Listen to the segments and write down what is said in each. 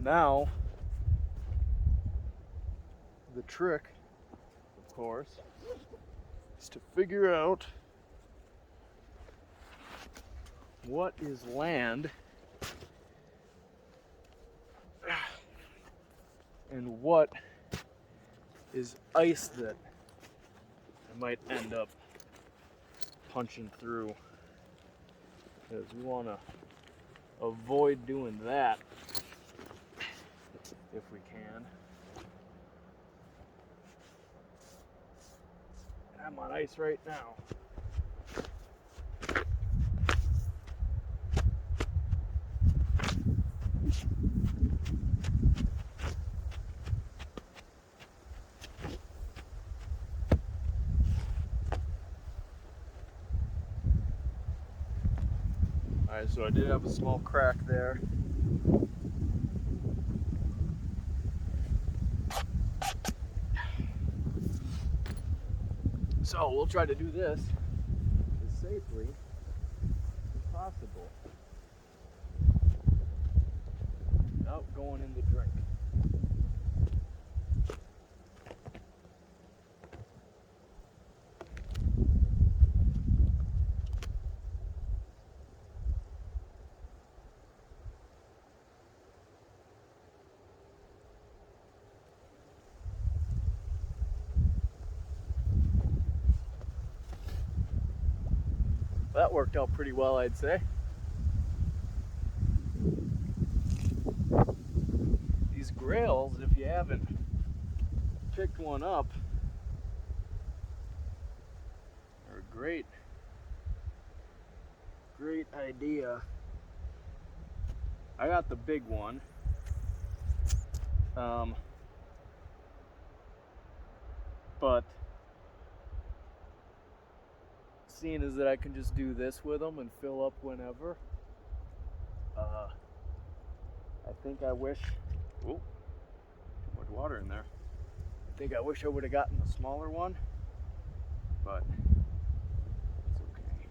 Now, the trick, of course, is to figure out what is land and what is ice that I might end up punching through, because we want to avoid doing that if we can. And I'm on ice right now. Alright, so I did have a small crack there. So we'll try to do this as safely as possible without going in the drink. That worked out pretty well, I'd say. These grails, if you haven't picked one up, are a great idea. I got the big one. But seeing is that I can just do this with them and fill up whenever. I think I wish, oh, too much water in there. I think I wish I would have gotten the smaller one, but it's okay.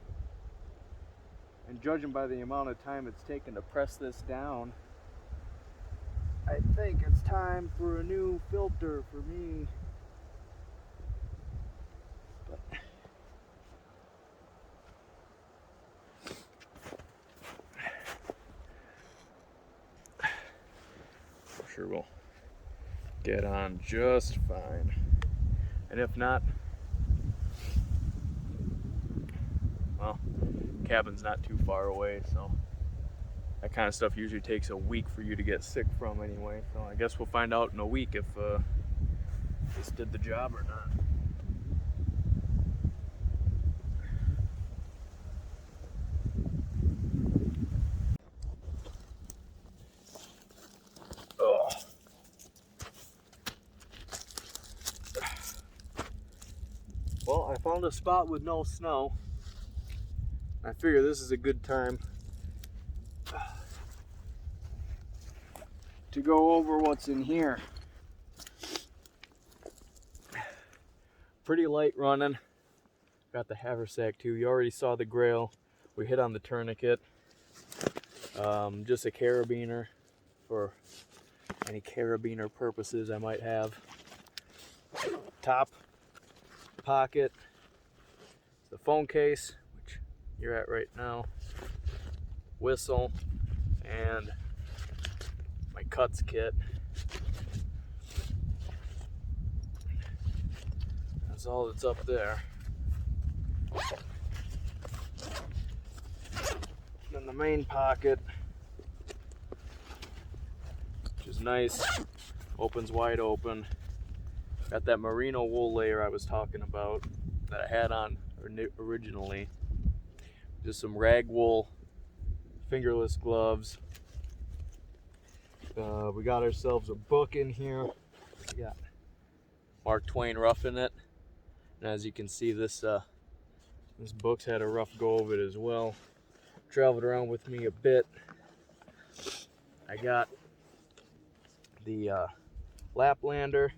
And judging by the amount of time it's taken to press this down, I think it's time for a new filter for me. But I'm sure we'll get on just fine. And if not, well, cabin's not too far away, so that kind of stuff usually takes a week for you to get sick from anyway. So I guess we'll find out in a week if this did the job or not. Oh. Well, I found a spot with no snow. I figure this is a good time to go over what's in here. Pretty light running. Got the Haversack too. You already saw the grail. We hit on the tourniquet. Just a carabiner for any carabiner purposes I might have. Top pocket, the phone case, which you're at right now, whistle, and my cuts kit. That's all that's up there. Then the main pocket, which is nice, opens wide open. Got that merino wool layer I was talking about that I had on originally. Just some rag wool fingerless gloves. We got ourselves a book in here. We got Mark Twain roughing it. And as you can see, this book's had a rough go of it as well. Traveled around with me a bit. I got the Laplander.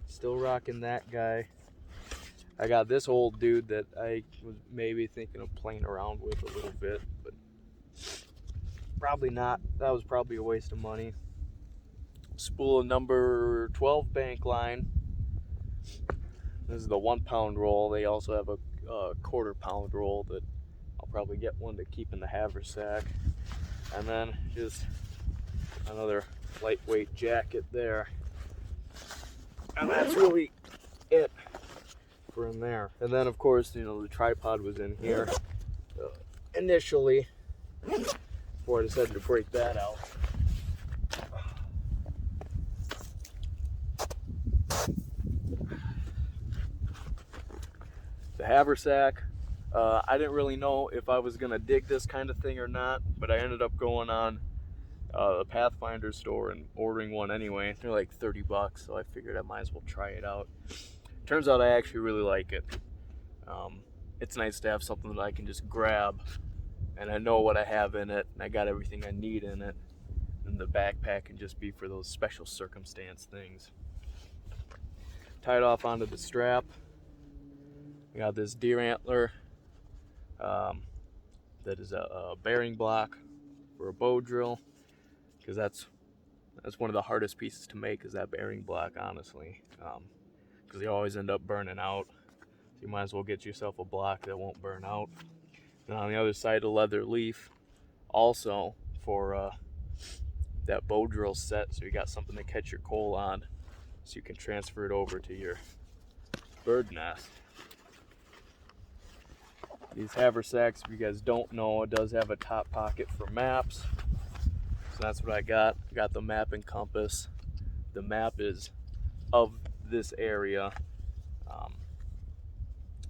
Still rocking that guy. I got this old dude that I was maybe thinking of playing around with a little bit, but Probably not. That was probably a waste of money. Spool of number 12 bank line. This is the 1 pound roll. They also have a quarter pound roll that I'll probably get one to keep in the haversack. And then just another lightweight jacket there. And that's really it for in there. And then of course, you know, the tripod was in here initially before I decided to break that out. The haversack, I didn't really know if I was gonna dig this kind of thing or not, but I ended up going on the Pathfinder store and ordering one anyway. They're like 30 bucks, so I figured I might as well try it out. Turns out I actually really like it. It's nice to have something that I can just grab and I know what I have in it and I got everything I need in it, and the backpack can just be for those special circumstance things. Tied off onto the strap, we got this deer antler that is a bearing block for a bow drill, because that's one of the hardest pieces to make, is that bearing block, honestly, because they always end up burning out. So you might as well get yourself a block that won't burn out. And on the other side, a leather leaf, also for that bow drill set, so you got something to catch your coal on, so you can transfer it over to your bird nest. These haversacks, if you guys don't know, it does have a top pocket for maps. So that's what I got. I got the map and compass. The map is of this area.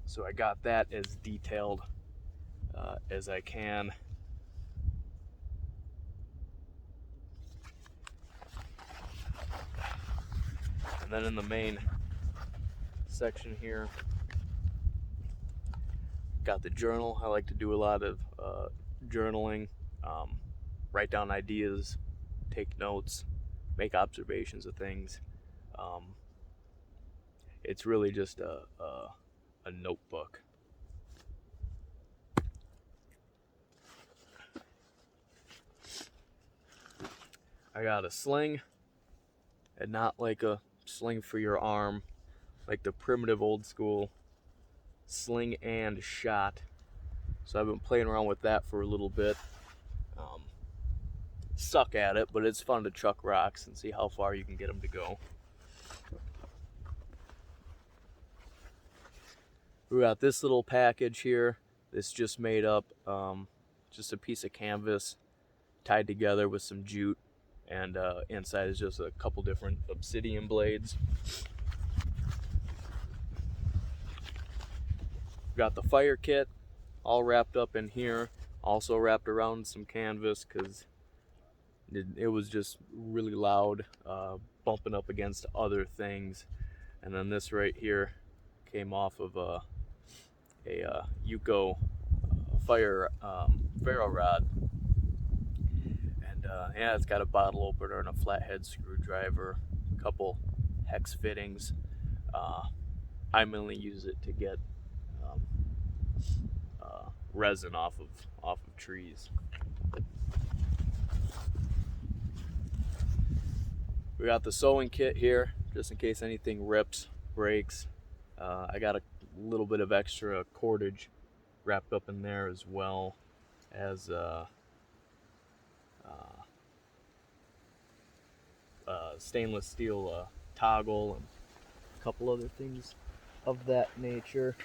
So I got that as detailed as I can. And then in the main section here, got the journal. I like to do a lot of journaling, write down ideas, take notes, make observations of things. It's really just a notebook. I got a sling, and not like a sling for your arm, like the primitive old school sling and shot. So I've been playing around with that for a little bit. Suck at it, but it's fun to chuck rocks and see how far you can get them to go. We got this little package here. It's just made up, just a piece of canvas tied together with some jute, and inside is just a couple different obsidian blades. Got the fire kit all wrapped up in here, also wrapped around some canvas because it was just really loud, bumping up against other things. And then this right here came off of a Yuko fire ferro rod, and yeah, it's got a bottle opener and a flathead screwdriver, a couple hex fittings. I mainly use it to get resin off of trees. We got the sewing kit here, just in case anything rips, breaks. I got a little bit of extra cordage wrapped up in there, as well as stainless steel toggle and a couple other things of that nature.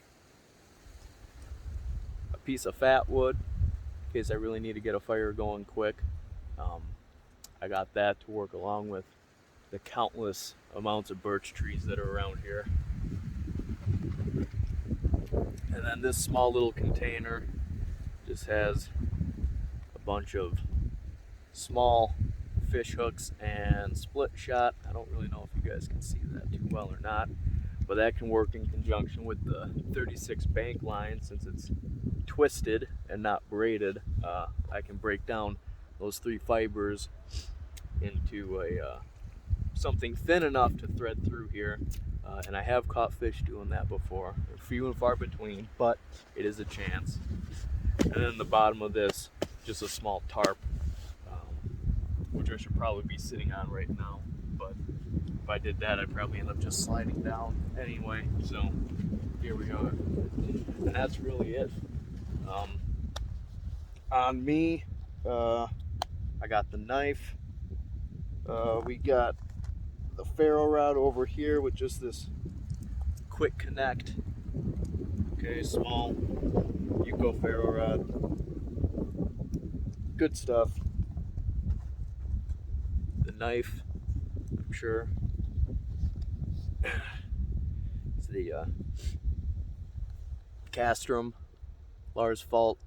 A piece of fat wood in case I really need to get a fire going quick. I got that to work along with the countless amounts of birch trees that are around here. And then this small little container just has a bunch of small fish hooks and split shot. I don't really know if you guys can see that too well or not, but that can work in conjunction with the 36 bank line. Since it's twisted and not braided, I can break down those 3 fibers into a something thin enough to thread through here, and I have caught fish doing that before. They're few and far between, but it is a chance. And then the bottom of this, just a small tarp which I should probably be sitting on right now, but if I did that, I'd probably end up just sliding down anyway. So here we are, and that's really it. On me, I got the knife. We got the ferro rod over here with just this quick connect. Okay, small Yuko ferro rod. Good stuff. The knife, I'm sure. It's the Castrum Lars Fault.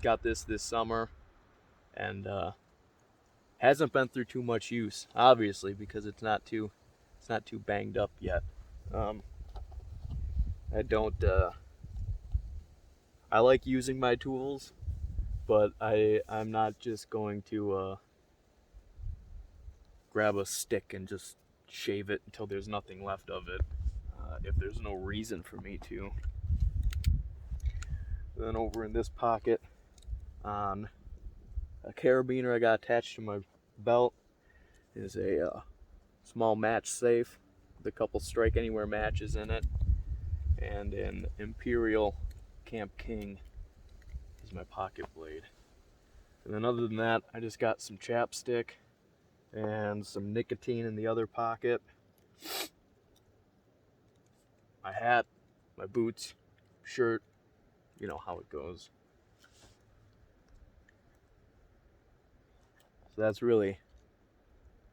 Got this summer, and hasn't been through too much use, obviously, because it's not too banged up yet. I don't. I like using my tools, but I'm not just going to grab a stick and just shave it until there's nothing left of it, if there's no reason for me to. Then over in this pocket, on a carabiner I got attached to my belt, is a small match safe with a couple strike anywhere matches in it, and an Imperial Camp King is my pocket blade. And then other than that, I just got some chapstick and some nicotine in the other pocket, my hat, my boots, shirt, you know how it goes. So that's really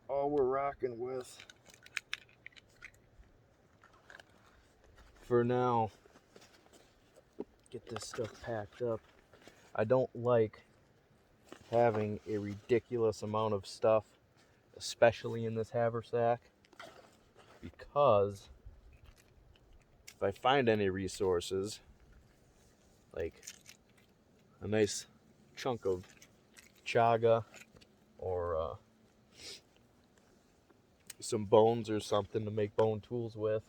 all we're rocking with for now. Get this stuff packed up. I don't like having a ridiculous amount of stuff, especially in this haversack, because if I find any resources, like a nice chunk of chaga or some bones or something to make bone tools with,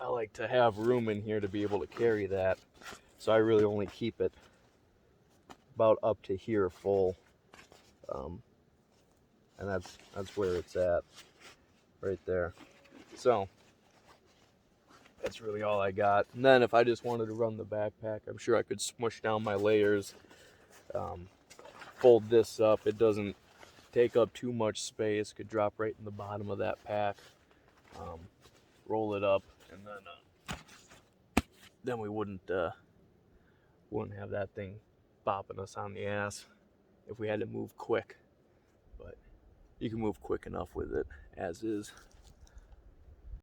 I like to have room in here to be able to carry that. So I really only keep it about up to here full, and that's where it's at, right there. So that's really all I got. And then if I just wanted to run the backpack, I'm sure I could smush down my layers, fold this up. It doesn't take up too much space. Could drop right in the bottom of that pack, roll it up, and then we wouldn't have that thing bopping us on the ass if we had to move quick. But you can move quick enough with it as is.